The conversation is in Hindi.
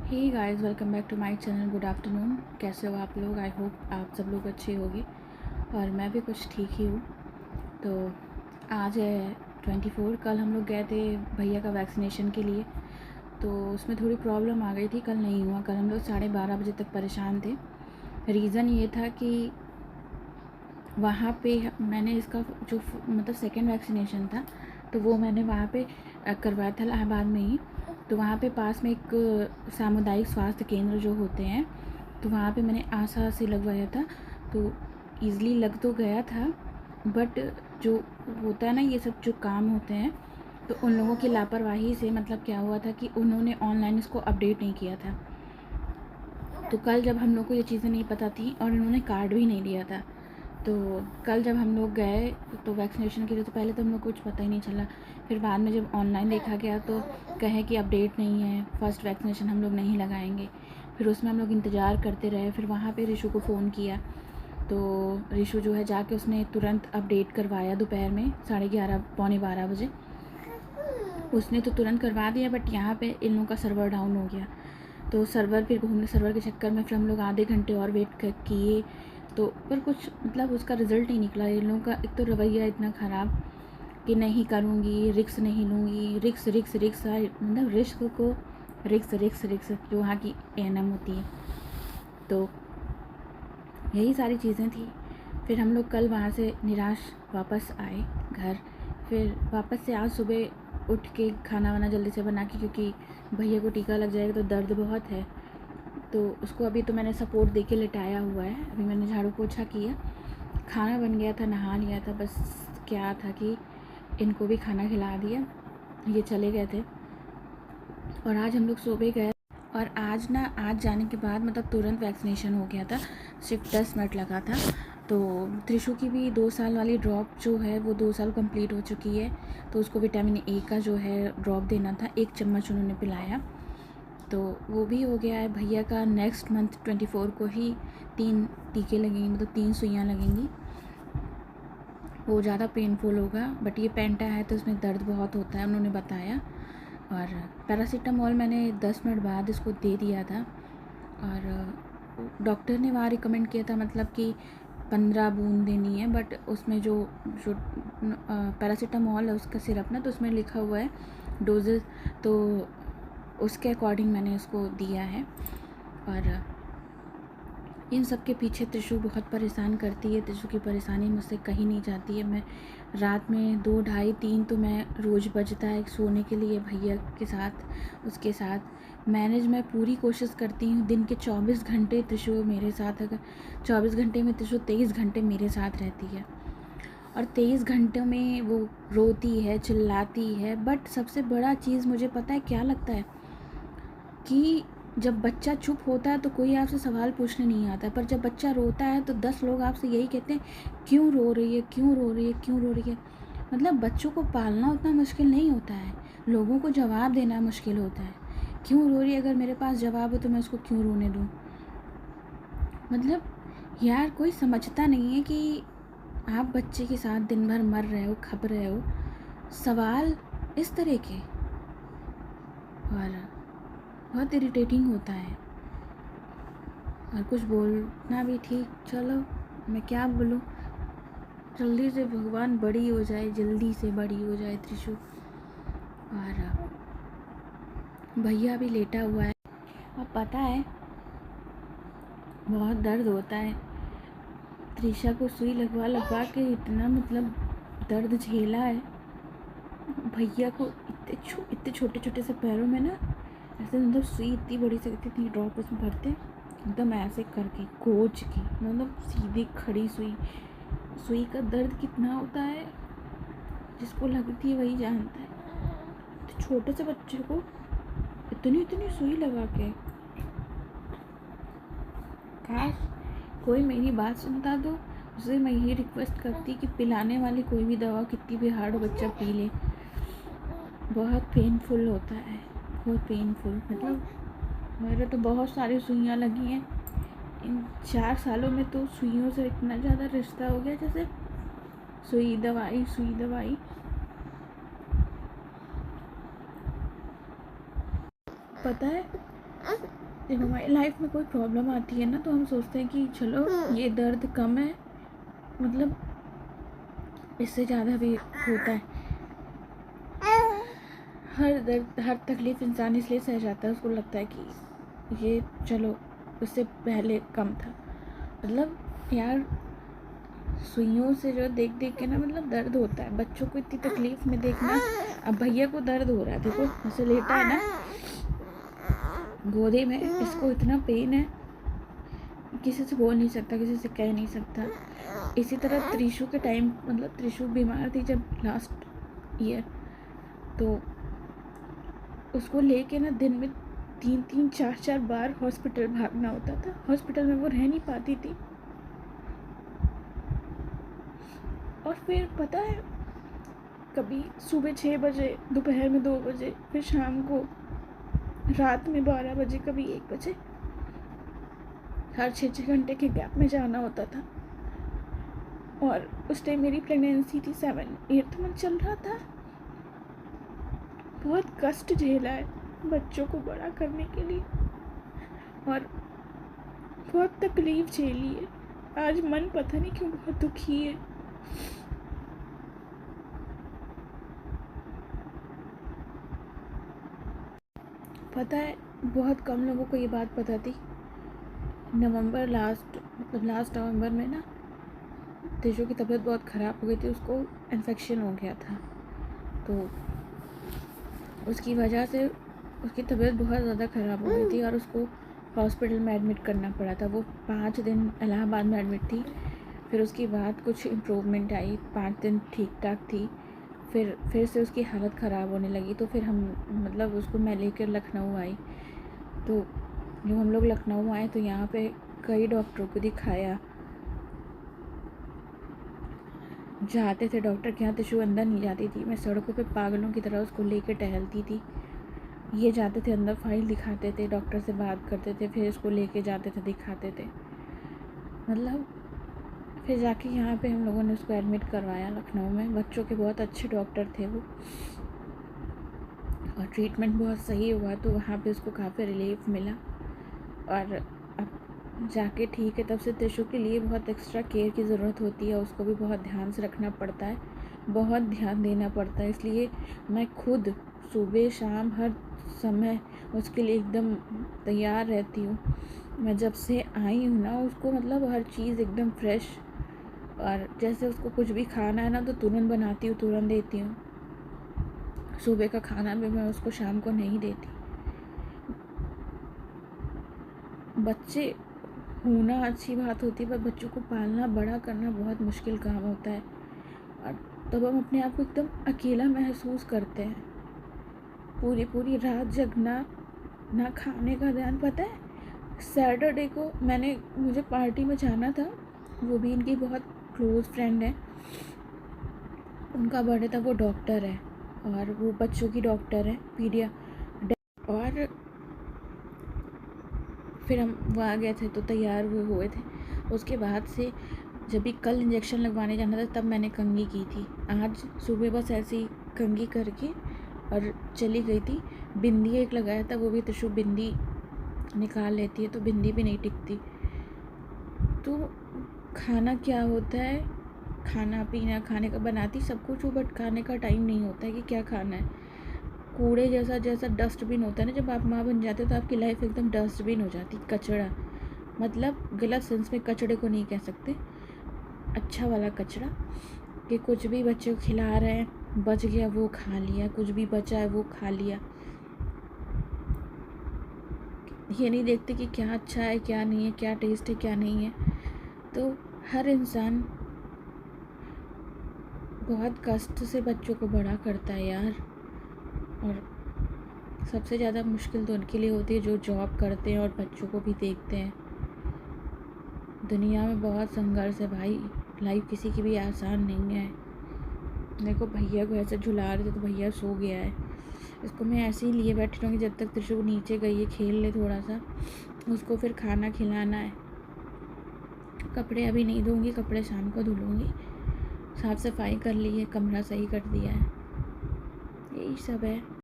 Hey guys, welcome back to my channel. Good afternoon. कैसे हो आप लोग? आई होप आप सब लोग अच्छे होंगे और मैं भी कुछ ठीक ही हूँ। तो आज है 24। कल हम लोग गए थे भैया का वैक्सीनेशन के लिए, तो उसमें थोड़ी प्रॉब्लम आ गई थी। कल नहीं हुआ। कल हम लोग 12:30 बजे तक परेशान थे। रीज़न ये था कि वहाँ पे मैंने इसका जो मतलब सेकेंड वैक्सीनेशन था, तो वो मैंने वहाँ पे करवाया था इलाहाबाद में ही। तो वहाँ पे पास में एक सामुदायिक स्वास्थ्य केंद्र जो होते हैं, तो वहाँ पे मैंने आशा से लगवाया था। तो ईज़िली लग तो गया था, बट जो होता है ना, ये सब जो काम होते हैं, तो उन लोगों की लापरवाही से मतलब क्या हुआ था कि उन्होंने ऑनलाइन इसको अपडेट नहीं किया था। तो कल जब हम लोग को ये चीज़ें नहीं पता थी और इन्होंने कार्ड भी नहीं दिया था, तो कल जब हम लोग गए तो वैक्सीनेशन के लिए, तो पहले तो हम लोग को कुछ पता ही नहीं चला। फिर बाद में जब ऑनलाइन देखा गया तो कहे कि अपडेट नहीं है, फर्स्ट वैक्सीनेशन हम लोग नहीं लगाएंगे। फिर उसमें हम लोग इंतज़ार करते रहे। फिर वहाँ पे ऋषु को फ़ोन किया, तो ऋषु जो है जाके उसने तुरंत अपडेट करवाया दोपहर में 11:30 पौने 12 बजे। उसने तो तुरंत करवा दिया, बट यहाँ पे इन लोगों का सर्वर डाउन हो गया। तो सर्वर फिर घूमने सर्वर के चक्कर में फिर हम लोग आधे घंटे और वेट किए, तो पर कुछ मतलब उसका रिज़ल्ट नहीं निकला। इन लोगों का एक तो रवैया इतना ख़राब कि नहीं करूँगी, रिक्स नहीं लूँगी, रिक्स रिक्स रिक्स मतलब रिस्क को रिक्स रिक्स रिक्स जो वहाँ की एएनएम होती है। तो यही सारी चीज़ें थी। फिर हम लोग कल वहाँ से निराश वापस आए घर। फिर वापस से आज सुबह उठ के खाना वाना जल्दी से बना के, क्योंकि भैया को टीका लग जाएगा तो दर्द बहुत है। तो उसको अभी तो मैंने सपोर्ट दे के लिटाया हुआ है। अभी मैंने झाड़ू पोछा किया, खाना बन गया था, नहा लिया था। बस क्या था कि इनको भी खाना खिला दिया, ये चले गए थे। और आज हम लोग सुबह गए, और आज जाने के बाद मतलब तुरंत वैक्सीनेशन हो गया था। सिर्फ 10 मिनट लगा था। तो त्रिशु की भी 2 साल वाली ड्रॉप जो है वो 2 साल कंप्लीट हो चुकी है, तो उसको विटामिन ए का जो है ड्रॉप देना था। 1 चम्मच उन्होंने पिलाया, तो वो भी हो गया है। भैया का नेक्स्ट मंथ 24 को ही 3 टीके लगेंगे, मतलब 3 सुइयाँ लगेंगी। वो ज़्यादा पेनफुल होगा, बट ये पेंटा है तो उसमें दर्द बहुत होता है, उन्होंने बताया। और पैरासीटामोल मैंने 10 मिनट बाद इसको दे दिया था। और डॉक्टर ने वहाँ रिकमेंड किया था मतलब कि 15 बूंद देनी है, बट उसमें जो जो पैरासीटामोल है उसका सिरप ना, तो उसमें लिखा हुआ है डोजेस, तो उसके अकॉर्डिंग मैंने उसको दिया है। और इन सब के पीछे त्रिशु बहुत परेशान करती है। त्रिशु की परेशानी मुझसे कहीं नहीं जाती है। मैं रात में 2 ढाई 3 तो मैं रोज़ बजता है सोने के लिए भैया के साथ, उसके साथ मैनेज मैं पूरी कोशिश करती हूँ। दिन के 24 घंटे त्रिशु मेरे साथ, अगर 24 घंटे में त्रिशु 23 घंटे मेरे साथ रहती है, और 23 घंटों में वो रोती है, चिल्लाती है। बट सबसे बड़ा चीज़ मुझे पता है क्या लगता है कि जब बच्चा चुप होता है तो कोई आपसे सवाल पूछने नहीं आता, पर जब बच्चा रोता है तो 10 लोग आपसे यही कहते हैं, क्यों रो रही है, क्यों रो रही है, क्यों रो रही है। मतलब बच्चों को पालना उतना मुश्किल नहीं होता है, लोगों को जवाब देना मुश्किल होता है। क्यों रो रही है, अगर मेरे पास जवाब हो तो मैं उसको क्यों रोने दूँ। मतलब यार, कोई समझता नहीं है कि आप बच्चे के साथ दिन भर मर रहे हो, खप रहे हो, सवाल इस तरह के। और बहुत इरिटेटिंग होता है। और कुछ बोलना भी ठीक, चलो मैं क्या बोलूँ। जल्दी से भगवान बड़ी हो जाए, जल्दी से बड़ी हो जाए त्रिशु। और भैया भी लेटा हुआ है। अब पता है बहुत दर्द होता है। त्रिशा को सुई लगवा लगवा के इतना मतलब दर्द झेला है। भैया को इतने छोटे छोटे से पैरों में ना, ऐसे मतलब सुई इतनी बड़ी से इतनी ड्रॉप उसमें भरते, एकदम ऐसे करके गोज की, मतलब सीधी खड़ी सुई। सुई का दर्द कितना होता है जिसको लगती है वही जानता है। तो छोटे से बच्चे को इतनी इतनी सुई लगा के, काश कोई मेरी बात सुनता तो उससे मैं यही रिक्वेस्ट करती कि पिलाने वाली कोई भी दवा कितनी भी हार्ड हो बच्चा पी ले। बहुत पेनफुल होता है, बहुत पेनफुल। मतलब मेरे तो बहुत सारी सुइयाँ लगी हैं इन 4 सालों में, तो सुइयों से इतना ज़्यादा रिश्ता हो गया, जैसे सुई दवाई सुई दवाई। पता है जब हमारी लाइफ में कोई प्रॉब्लम आती है ना तो हम सोचते हैं कि चलो ये दर्द कम है, मतलब इससे ज़्यादा भी होता है। हर दर्द, हर तकलीफ़ इंसान इसलिए सह जाता है, उसको लगता है कि ये चलो उससे पहले कम था। मतलब यार सुइयों से जो देख देख के ना मतलब दर्द होता है। बच्चों को इतनी तकलीफ़ में देखना, अब भैया को दर्द हो रहा है, देखो ऐसे लेटा है ना गोदे में, इसको इतना पेन है, किसी से बोल नहीं सकता, किसी से कह नहीं सकता। इसी तरह त्रिशु के टाइम, मतलब त्रिशु बीमार थी जब लास्ट ईयर, तो उसको लेके ना दिन में 3-3 4-4 बार हॉस्पिटल भागना होता था। हॉस्पिटल में वो रह नहीं पाती थी। और फिर पता है, कभी सुबह 6 बजे, दोपहर में 2 बजे, फिर शाम को, रात में 12 बजे, कभी 1 बजे, हर 6-6 घंटे के गैप में जाना होता था। और उस टाइम मेरी प्रेगनेंसी थी, 7-8 मंथ चल रहा था। बहुत कष्ट झेला है बच्चों को बड़ा करने के लिए, और बहुत तकलीफ झेली है। आज मन पता नहीं क्यों बहुत दुखी है। पता है, बहुत कम लोगों को ये बात पता थी। नवंबर लास्ट, मतलब लास्ट नवंबर में ना तेजो की तबीयत बहुत ख़राब हो गई थी, उसको इन्फेक्शन हो गया था। तो उसकी वजह से उसकी तबीयत बहुत ज़्यादा ख़राब हो गई थी और उसको हॉस्पिटल में एडमिट करना पड़ा था। वो 5 दिन इलाहाबाद में एडमिट थी। फिर उसके बाद कुछ इम्प्रूवमेंट आई, 5 दिन ठीक ठाक थी। फिर से उसकी हालत ख़राब होने लगी। तो फिर हम, मतलब उसको मैं लेकर लखनऊ आई। तो जब हम लोग लखनऊ आए तो यहाँ पे कई डॉक्टरों को दिखाया। जाते थे डॉक्टर के यहाँ, तिशु अंदर नहीं जाती थी। मैं सड़कों पे पागलों की तरह उसको लेकर टहलती थी। ये जाते थे अंदर, फाइल दिखाते थे, डॉक्टर से बात करते थे, फिर इसको लेके जाते थे, दिखाते थे। मतलब फिर जाके यहाँ पे हम लोगों ने उसको एडमिट करवाया लखनऊ में। बच्चों के बहुत अच्छे डॉक्टर थे वो, और ट्रीटमेंट बहुत सही हुआ। तो वहाँ पे उसको काफ़ी रिलीफ मिला। और अब जाके ठीक है। तब से तिशु के लिए बहुत एक्स्ट्रा केयर की ज़रूरत होती है, उसको भी बहुत ध्यान से रखना पड़ता है, बहुत ध्यान देना पड़ता है। इसलिए मैं खुद सुबह शाम हर समय उसके लिए एकदम तैयार रहती हूँ। मैं जब से आई हूँ ना, उसको मतलब हर चीज़ एकदम फ्रेश, और जैसे उसको कुछ भी खाना है ना तो तुरंत बनाती हूँ, तुरंत देती हूँ। सुबह का खाना भी मैं उसको शाम को नहीं देती। बच्चे होना अच्छी बात होती है, पर बच्चों को पालना, बड़ा करना बहुत मुश्किल काम होता है। और तब हम अपने आप को एकदम अकेला महसूस करते हैं। पूरी पूरी रात जगना, ना खाने का ध्यान। पता है, सैटरडे को मुझे पार्टी में जाना था। वो भी इनकी बहुत क्लोज़ फ्रेंड है, उनका बर्थडे था। वो डॉक्टर है, और वो बच्चों की डॉक्टर है, पीडिया। और फिर हम वहाँ गए थे तो तैयार हुए थे। उसके बाद से जब भी कल इंजेक्शन लगवाने जाना था तब मैंने कंघी की थी। आज सुबह बस ऐसे ही कंघी करके और चली गई थी। बिंदी एक लगाया था, वो भी तिशु बिंदी निकाल लेती है, तो बिंदी भी नहीं टिकती। तो खाना क्या होता है, खाना पीना, खाने का बनाती सब कुछ हूँ, बट खाने का टाइम नहीं होता है कि क्या खाना है। कूड़े जैसा डस्टबिन होता है ना, जब आप माँ बन जाते हो तो आपकी लाइफ एकदम डस्टबिन हो जाती, कचड़ा। मतलब गलत सेंस में कचड़े को नहीं कह सकते, अच्छा वाला कचड़ा, कि कुछ भी बच्चे को खिला रहे हैं, बच गया वो खा लिया, कुछ भी बचा है वो खा लिया। ये नहीं देखते कि क्या अच्छा है क्या नहीं है, क्या टेस्ट है क्या नहीं है। तो हर इंसान बहुत कष्ट से बच्चों को बड़ा करता है यार। और सबसे ज़्यादा मुश्किल तो उनके लिए होती है जो जॉब करते हैं और बच्चों को भी देखते हैं। दुनिया में बहुत संघर्ष है भाई, लाइफ किसी की भी आसान नहीं है। देखो भैया को ऐसे झुला रहे थे तो भैया सो गया है। इसको मैं ऐसे ही लिए बैठी रहूँगी जब तक त्रिशु नीचे गई है, खेल ले थोड़ा सा। उसको फिर खाना खिलाना है। कपड़े अभी नहीं धोऊंगी, कपड़े शाम को धुलूँगी। साफ़ सफाई कर ली है, कमरा सही कर दिया है, यही सब है।